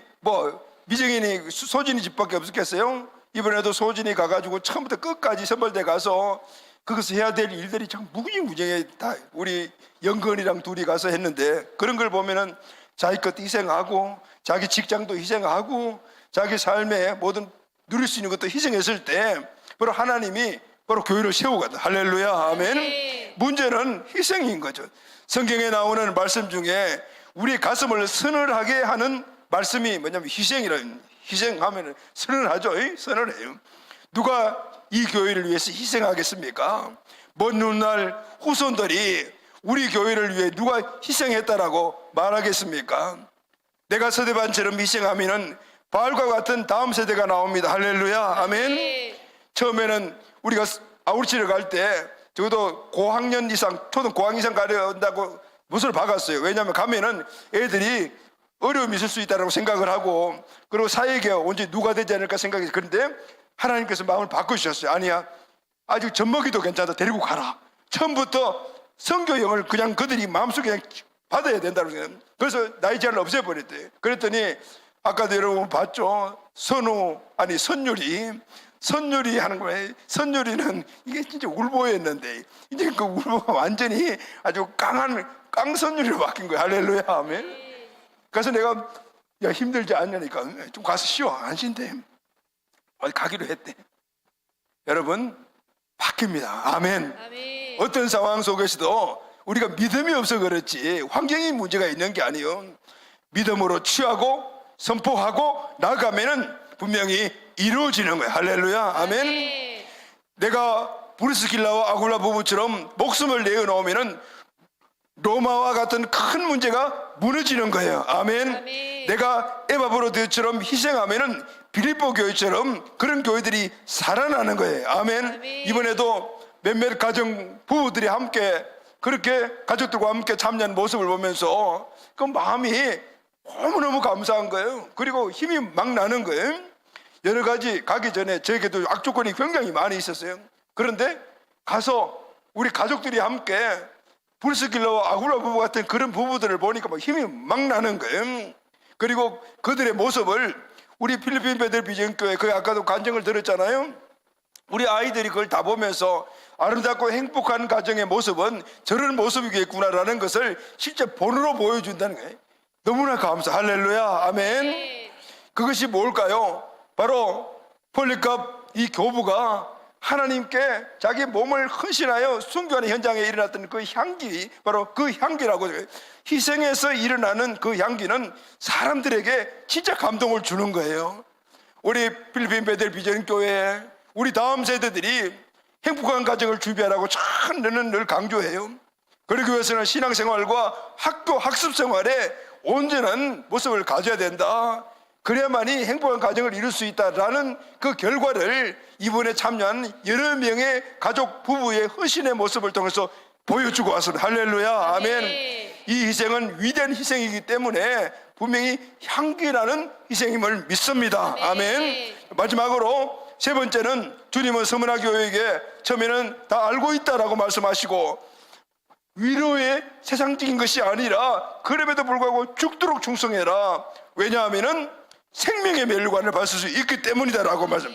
미정인이 소진이 집밖에 없었겠어요? 이번에도 소진이 가가지고 처음부터 끝까지 선발대 가서 거기서 해야 될 일들이 참 무궁무진하게 다 우리 영건이랑 둘이 가서 했는데 그런 걸 보면은 자기 것도 희생하고 자기 직장도 희생하고 자기 삶에 모든 누릴 수 있는 것도 희생했을 때 바로 하나님이 바로 교회를 세우거든. 할렐루야, 아멘. 네. 문제는 희생인 거죠. 성경에 나오는 말씀 중에 우리 가슴을 서늘하게 하는 말씀이 뭐냐면 희생이라는, 희생하면 서늘하죠. 서늘해요. 누가 이 교회를 위해서 희생하겠습니까? 먼 훗날 후손들이 우리 교회를 위해 누가 희생했다라고 말하겠습니까? 내가 서대반처럼 희생하면은 바알과 같은 다음 세대가 나옵니다. 할렐루야, 아멘. 네. 처음에는 우리가 아우르치를 갈 때 적어도 고학년 이상, 초등 고학년 이상 가려 한다고 못을 박았어요. 왜냐하면 가면은 애들이 어려움이 있을 수 있다고 생각을 하고 그리고 사회계 언제 누가 되지 않을까 생각해서 그런데 하나님께서 마음을 바꾸셨어요. 아니야, 아직 젖먹이도 괜찮다. 데리고 가라. 처음부터 선교형을 그냥 그들이 마음속에 그냥 받아야 된다고 생각해요. 그래서 나이 제한을 없애버렸대요. 그랬더니 아까도 여러분 봤죠? 선율이 하는 거예요. 선율이는 이게 진짜 울보였는데 이제 그 울보가 완전히 아주 강한 깡선율이로 바뀐 거예요. 할렐루야, 아멘. 그래서 내가 야 힘들지 않냐니까 좀 가서 쉬어, 안 쉰대. 어디 가기로 했대. 여러분 바뀝니다. 아멘. 아멘. 어떤 상황 속에서도 우리가 믿음이 없어 그렇지 환경이 문제가 있는 게 아니에요. 믿음으로 취하고 선포하고 나가면은 분명히 이루어지는 거예요. 할렐루야, 아멘. 아멘. 내가 브리스길라와 아굴라 부부처럼 목숨을 내어놓으면은 로마와 같은 큰 문제가 무너지는 거예요. 아멘. 아멘. 내가 에바브로드처럼 희생하면은 빌립보 교회처럼 그런 교회들이 살아나는 거예요. 아멘. 아멘. 이번에도 몇몇 가정 부부들이 함께 그렇게 가족들과 함께 참여한 모습을 보면서 그 마음이 너무너무 감사한 거예요. 그리고 힘이 막 나는 거예요. 여러 가지 가기 전에 저에게도 악조건이 굉장히 많이 있었어요. 그런데 가서 우리 가족들이 함께 브리스길라와 아굴라 부부 같은 그런 부부들을 보니까 막 힘이 막 나는 거예요. 그리고 그들의 모습을 우리 필리핀 베들 비전교회 그 아까도 간증을 들었잖아요. 우리 아이들이 그걸 다 보면서 아름답고 행복한 가정의 모습은 저런 모습이겠구나라는 것을 실제 본으로 보여준다는 거예요. 너무나 감사. 할렐루야, 아멘. 네. 그것이 뭘까요? 바로 폴리캅 이 교부가 하나님께 자기 몸을 헌신하여 순교하는 현장에 일어났던 그 향기, 바로 그 향기라고 해요. 희생해서 일어나는 그 향기는 사람들에게 진짜 감동을 주는 거예요. 우리 필리핀 베델 비전 교회 우리 다음 세대들이 행복한 가정을 준비하라고 참 늘 강조해요. 그러기 위해서는 신앙생활과 학교 학습 생활에 온전한 모습을 가져야 된다. 그래야만이 행복한 가정을 이룰 수 있다라는 그 결과를 이번에 참여한 여러 명의 가족 부부의 헌신의 모습을 통해서 보여주고 왔습니다. 할렐루야, 아멘. 이 희생은 위대한 희생이기 때문에 분명히 향기나는 희생임을 믿습니다. 아멘. 마지막으로 세 번째는 주님은 서문화 교회에게 처음에는 다 알고 있다라고 말씀하시고 위로의 세상적인 것이 아니라 그럼에도 불구하고 죽도록 충성해라. 왜냐하면은 생명의 멸관을 받을 수 있기 때문이다라고 말씀.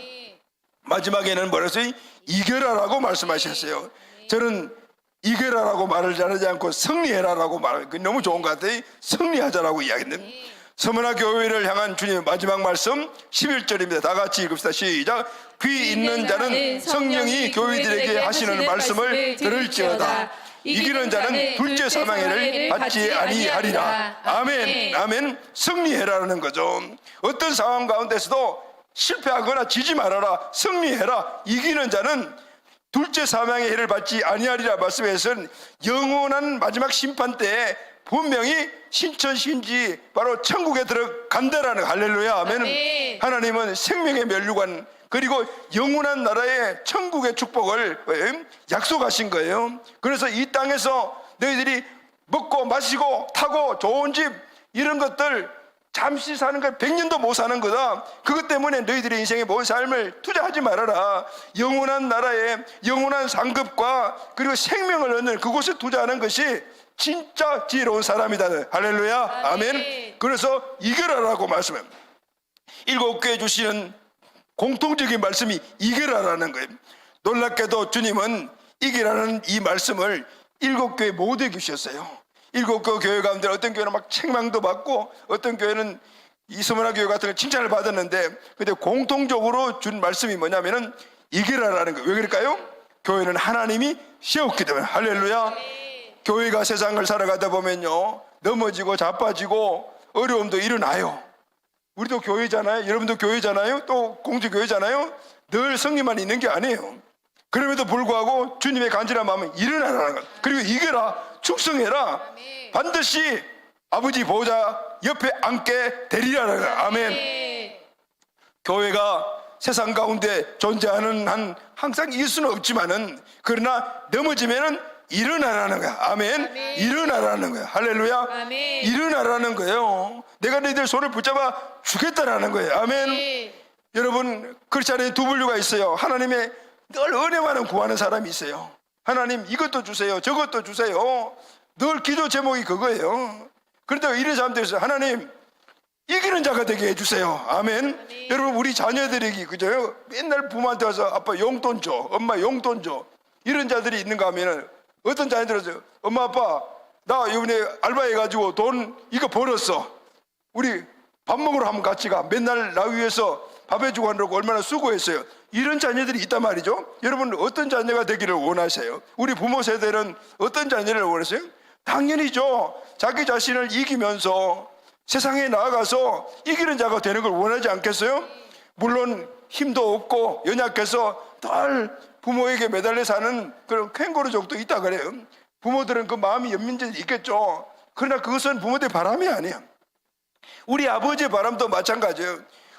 마지막에는 뭐라 했어요? 이겨라라고 말씀하셨어요. 저는 이겨라라고 말을 잘하지 않고 승리해라라고 말을, 그 너무 좋은 것 같아요. 승리하자라고 이야기했는데, 서머나 교회를 향한 주님의 마지막 말씀 11절입니다. 다 같이 읽읍시다. 시작. 귀 있는 자는 성령이 교회들에게 하시는 말씀을 들을지어다. 이기는 자는 둘째 사망회를 받지 아니하리라. 아멘. 아멘. 승리해라는 거죠. 어떤 상황 가운데서도 실패하거나 지지 말아라. 승리해라. 이기는 자는 둘째 사망의 해를 받지 아니하리라 말씀에서는 영원한 마지막 심판 때에 분명히 신천신지 바로 천국에 들어간다라는, 할렐루야. 아멘. 아멘. 하나님은 생명의 면류관 그리고 영원한 나라의 천국의 축복을 약속하신 거예요. 그래서 이 땅에서 너희들이 먹고 마시고 타고 좋은 집 이런 것들 잠시 사는 걸 100년도 못 사는 거다. 그것 때문에 너희들의 인생의 모든 삶을 투자하지 말아라. 영원한 나라에 영원한 상급과 그리고 생명을 얻는 그곳에 투자하는 것이 진짜 지혜로운 사람이다. 할렐루야. 아멘. 그래서 이겨라라고 말씀합니다. 7교회 주시는 공통적인 말씀이 이겨라라는 거예요. 놀랍게도 주님은 이겨라는 이 말씀을 7교회 모두에게 주셨어요. 7교회 교회 가운데 어떤 교회는 막 책망도 받고 어떤 교회는 이스마엘 교회 같은 거 칭찬을 받았는데, 근데 공통적으로 준 말씀이 뭐냐면은 이겨라라는 거예요. 왜 그럴까요? 교회는 하나님이 세웠기 때문에. 할렐루야. 교회가 세상을 살아가다 보면요, 넘어지고 자빠지고 어려움도 일어나요. 우리도 교회잖아요. 여러분도 교회잖아요. 또 공주교회잖아요. 늘 성리만 있는 게 아니에요. 그럼에도 불구하고 주님의 간절한 마음은 일어나라는 것. 그리고 이겨라. 충성해라. 반드시 아버지 보호자 옆에 앉게 되리라는 것. 아멘. 교회가 세상 가운데 존재하는 한 항상 이길 수는 없지만은, 그러나 넘어지면은 일어나라는 거야. 아멘. 아멘. 일어나라는 거야. 할렐루야. 아멘. 일어나라는 거예요. 내가 너희들 손을 붙잡아 주겠다라는 거예요. 아멘. 네. 여러분, 그렇지 않아요? 두 분류가 있어요. 하나님의 늘 은혜만을 구하는 사람이 있어요. 하나님 이것도 주세요, 저것도 주세요. 늘 기도 제목이 그거예요. 그런데 이런 사람들이 있어요. 하나님 이기는 자가 되게 해주세요. 아멘. 아멘. 여러분, 우리 자녀들에게 그죠? 맨날 부모한테 와서 아빠 용돈 줘, 엄마 용돈 줘, 이런 자들이 있는가 하면은, 어떤 자녀들은 엄마 아빠 나 이번에 알바해가지고 돈 이거 벌었어, 우리 밥 먹으러 한번 같이 가. 맨날 나 위해서 밥 해주고 하느라고 얼마나 수고했어요. 이런 자녀들이 있단 말이죠. 여러분, 어떤 자녀가 되기를 원하세요? 우리 부모 세대는 어떤 자녀를 원하세요? 당연히죠. 자기 자신을 이기면서 세상에 나아가서 이기는 자가 되는 걸 원하지 않겠어요? 물론 힘도 없고 연약해서 늘 부모에게 매달려 사는 그런 캥거루족도 있다 그래요. 부모들은 그 마음이 연민적이 있겠죠. 그러나 그것은 부모들의 바람이 아니에요. 우리 아버지의 바람도 마찬가지예요.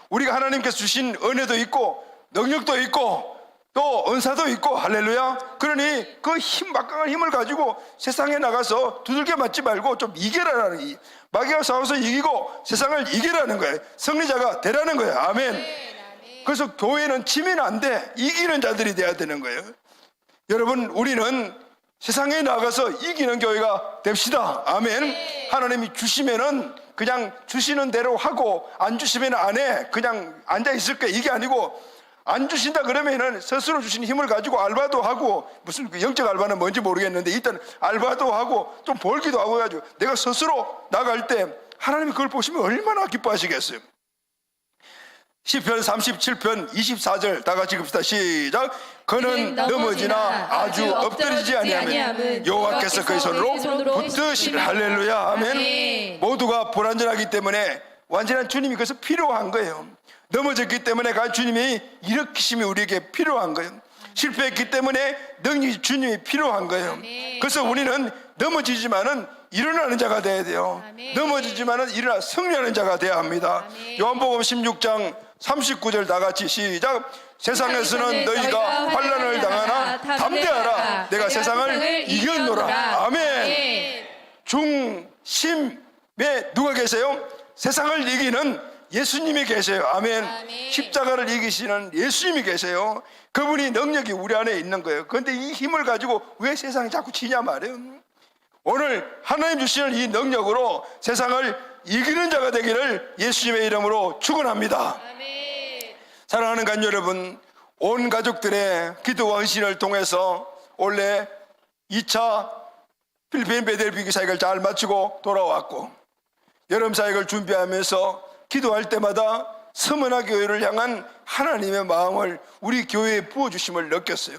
우리가 하나님께서 주신 은혜도 있고 능력도 있고 또 은사도 있고, 할렐루야. 그러니 그 막강한 힘을 가지고 세상에 나가서 두들겨 맞지 말고 좀 이겨라라는, 이 마귀와 싸워서 이기고 세상을 이기라는 거예요. 승리자가 되라는 거예요. 아멘. 그래서 교회는 지면 안 돼. 이기는 자들이 돼야 되는 거예요. 여러분, 우리는 세상에 나가서 이기는 교회가 됩시다. 아멘. 하나님이 주시면은 그냥 주시는 대로 하고 안 주시면 안 해. 그냥 앉아 있을 거야. 이게 아니고, 안 주신다 그러면은 스스로 주신 힘을 가지고 알바도 하고, 무슨 그 영적 알바는 뭔지 모르겠는데 일단 알바도 하고 좀 벌기도 하고 해가지고 내가 스스로 나갈 때 하나님이 그걸 보시면 얼마나 기뻐하시겠어요. 시편 37편 24절 다 같이 읽읍시다. 시작. 그는 넘어지나 아주 엎드리지 아니하면 여호와께서 그의 손으로 붙드시리. 할렐루야. 아멘. 모두가 불완전하기 때문에 완전한 주님이 그래서 필요한 거예요. 넘어졌기 때문에 주님이 일으키심이 우리에게 필요한 거예요. 실패했기 때문에 능력이 주님이 필요한 거예요. 그래서 우리는 넘어지지만은 일어나는 자가 돼야 돼요. 넘어지지만은 일어나 승리하는 자가 돼야 합니다. 요한복음 16장 39절 다 같이 시작. 세상에서는 너희가 환난을 당하나 담대하라. 내가 세상을 이겼노라. 아멘. 중심에 누가 계세요? 세상을 이기는 예수님이 계세요. 아멘. 십자가를 이기시는 예수님이 계세요. 그분이 능력이 우리 안에 있는 거예요. 그런데 이 힘을 가지고 왜 세상이 자꾸 치냐 말이에요. 오늘 하나님 주시는 이 능력으로 세상을 이기는 자가 되기를 예수님의 이름으로 축원합니다. 사랑하는 간 여러분, 온 가족들의 기도와 헌신을 통해서 원래 2차 필리핀 베델피기 사역을 잘 마치고 돌아왔고 여름 사역을 준비하면서 기도할 때마다 서머나 교회를 향한 하나님의 마음을 우리 교회에 부어주심을 느꼈어요.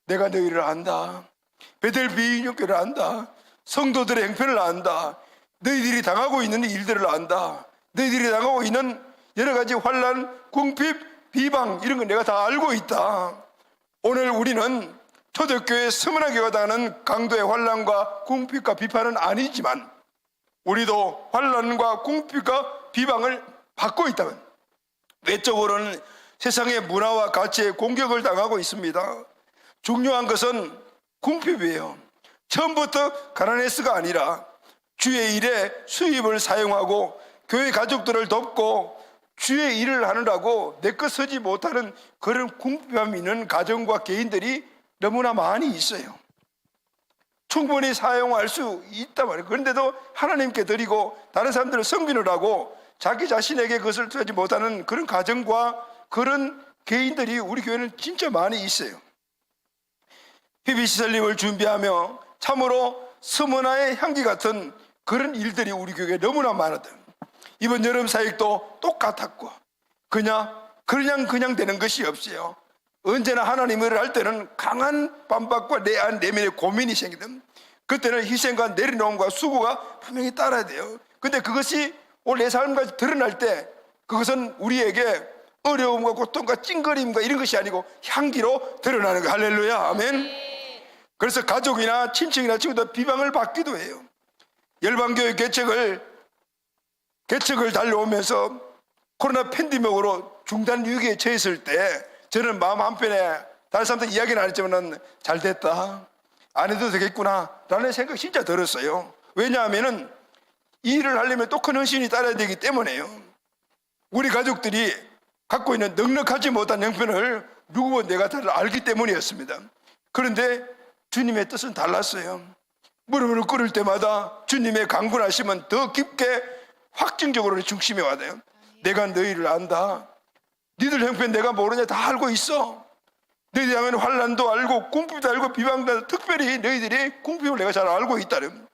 내가 너희를 안다. 베델피 교회를 안다. 성도들의 행편을 안다. 너희들이 당하고 있는 일들을 안다. 너희들이 당하고 있는 여러 가지 환난, 궁핍, 비방 이런 건 내가 다 알고 있다. 오늘 우리는 초대교회 서머나 교회가 당하는 강도의 환난과 궁핍과 비판은 아니지만 우리도 환난과 궁핍과 비방을 받고 있다면 외적으로는 세상의 문화와 가치에 공격을 당하고 있습니다. 중요한 것은 궁핍이에요. 처음부터 가난해서가 아니라 주의 일에 수입을 사용하고 교회 가족들을 돕고 주의 일을 하느라고 내것 서지 못하는 그런 궁핍함이 있는 가정과 개인들이 너무나 많이 있어요. 충분히 사용할 수 있단 말이에요. 그런데도 하나님께 드리고 다른 사람들을 섬기느라고 자기 자신에게 그것을 주지 못하는 그런 가정과 그런 개인들이 우리 교회는 진짜 많이 있어요. PBC 설립을 준비하며 참으로 서머나의 향기 같은 그런 일들이 우리 교회에 너무나 많았다. 이번 여름 사역도 똑같았고 그냥 되는 것이 없어요. 언제나 하나님을 할 때는 강한 반박과 내면의 고민이 생기든 그때는 희생과 내려놓음과 수고가 분명히 따라야 돼요. 근데 그것이 오늘 내 삶까지 드러날 때 그것은 우리에게 어려움과 고통과 찡그림과 이런 것이 아니고 향기로 드러나는 거예요. 할렐루야 아멘. 그래서 가족이나 친척이나 친구들 비방을 받기도 해요. 열방교회 개척을 달려오면서 코로나 팬데믹으로 중단 위기에 처했을 때 저는 마음 한편에 다른 사람들 이야기는 안 했지만 잘 됐다, 안 해도 되겠구나 라는 생각이 진짜 들었어요. 왜냐하면 이 일을 하려면 또 큰 헌신이 따라야 되기 때문에요. 우리 가족들이 갖고 있는 넉넉하지 못한 형편을 누구보다 내가 잘 알기 때문이었습니다. 그런데 주님의 뜻은 달랐어요. 무릎을 꿇을 때마다 주님의 강군하심은 더 깊게 확증적으로 중심에 와닿아요. 내가 너희를 안다. 니들 형편 내가 모르냐 다 알고 있어. 너희들이 하면 환난도 알고 궁핍도 알고 비방도 알고 특별히 너희들이 궁핍을 내가 잘 알고 있다는.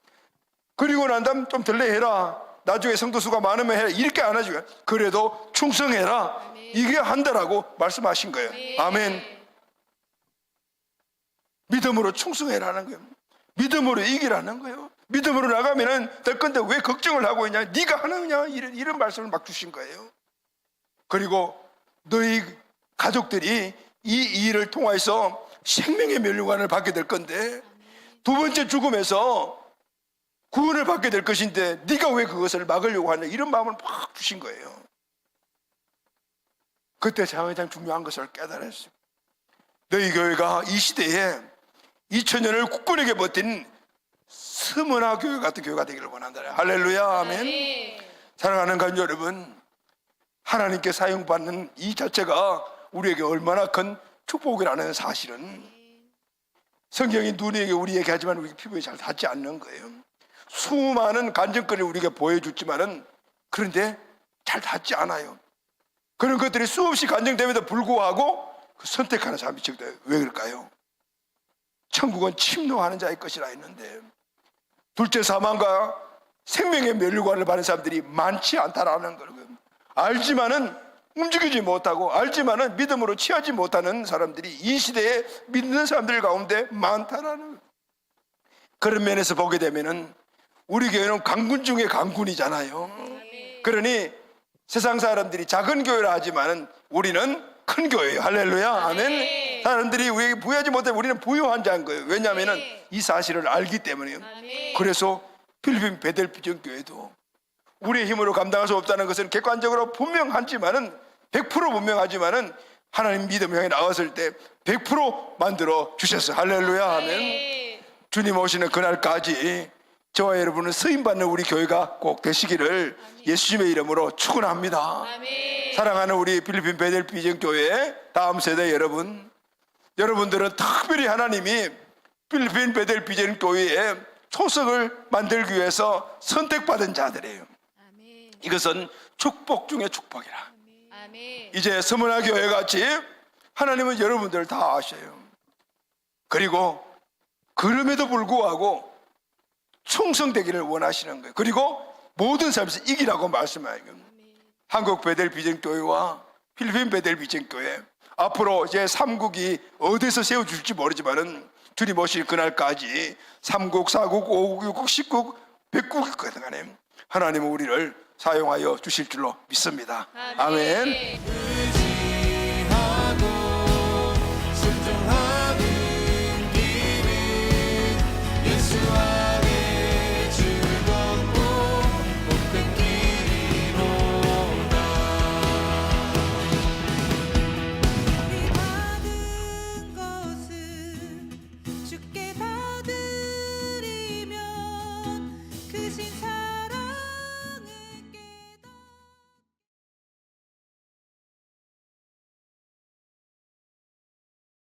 그리고 난 다음 좀 덜레해라. 나중에 성도수가 많으면 해라. 이렇게 안 하죠. 그래도 충성해라. 이게 한다라고 말씀하신 거예요. 아멘. 믿음으로 충성해라는 거예요. 믿음으로 이기라는 거예요. 믿음으로 나가면은 될 건데 왜 걱정을 하고 있냐? 네가 하느냐? 이런 말씀을 막 주신 거예요. 그리고 너희 가족들이 이 일을 통해서 생명의 면류관을 받게 될 건데 두 번째 죽음에서 구원을 받게 될 것인데 네가 왜 그것을 막으려고 하냐? 이런 마음을 막 주신 거예요. 그때 제가 가장 중요한 것을 깨달았어요. 너희 교회가 이 시대에 2000년을 굳건하게 버틴 서머나 교회 같은 교회가 되기를 원한다. 할렐루야 아멘. 사랑하는 가족 여러분, 하나님께 사용받는 이 자체가 우리에게 얼마나 큰 축복이라는 사실은 성경이 눈에게 우리에게 하지만 우리 피부에 잘 닿지 않는 거예요. 수많은 간증거리를 우리에게 보여줬지만은 그런데 잘 닿지 않아요. 그런 것들이 수없이 간증됨에도 불구하고 그 선택하는 사람이 적대요. 왜 그럴까요? 천국은 침노하는 자의 것이라 했는데 둘째 사망과 생명의 멸류관을 받는 사람들이 많지 않다라는 걸 알지만은 움직이지 못하고 알지만은 믿음으로 취하지 못하는 사람들이 이 시대에 믿는 사람들 가운데 많다라는 거예요. 그런 면에서 보게 되면은 우리 교회는 강군 중에 강군이잖아요. 그러니 세상 사람들이 작은 교회라 하지만은 우리는 큰 교회예요. 할렐루야 아멘. 사람들이 우리에게 부여하지 못해 우리는 부여한 자인 거예요. 왜냐하면은 이 사실을 알기 때문에요. 그래서 필리핀 베델피전 교회도 우리의 힘으로 감당할 수 없다는 것은 객관적으로 분명하지만은 100% 분명하지만은 하나님 믿음 향해 나왔을 때 100% 만들어 주셨어요. 할렐루야 아멘. 주님 오시는 그날까지 저와 여러분은 쓰임받는 우리 교회가 꼭 되시기를 예수님의 이름으로 축원합니다. 사랑하는 우리 필리핀 베델피전 교회 다음 세대 여러분들은 특별히 하나님이 필리핀 베델피전 교회에 초석을 만들기 위해서 선택받은 자들이에요. 이것은 축복 중에 축복이라. 이제 서머나 교회 같이 하나님은 여러분들을 다 아셔요. 그리고 그럼에도 불구하고 충성되기를 원하시는 거예요. 그리고 모든 삶에서 이기라고 말씀하는 거예요. 한국 베델 비전교회와 필리핀 베델 비전교회 앞으로 이제 3국이 어디서 세워줄지 모르지만은 주님 오실 그날까지 3국, 4국, 5국, 6국, 10국, 100국이거든 간에 하나님은 우리를 사용하여 주실 줄로 믿습니다. 아멘. 의지하고 순종하는 길은 예수 안에 즐겁고 복된 길이로다. 우리 받은 것은 주께 다 드리면 그 신사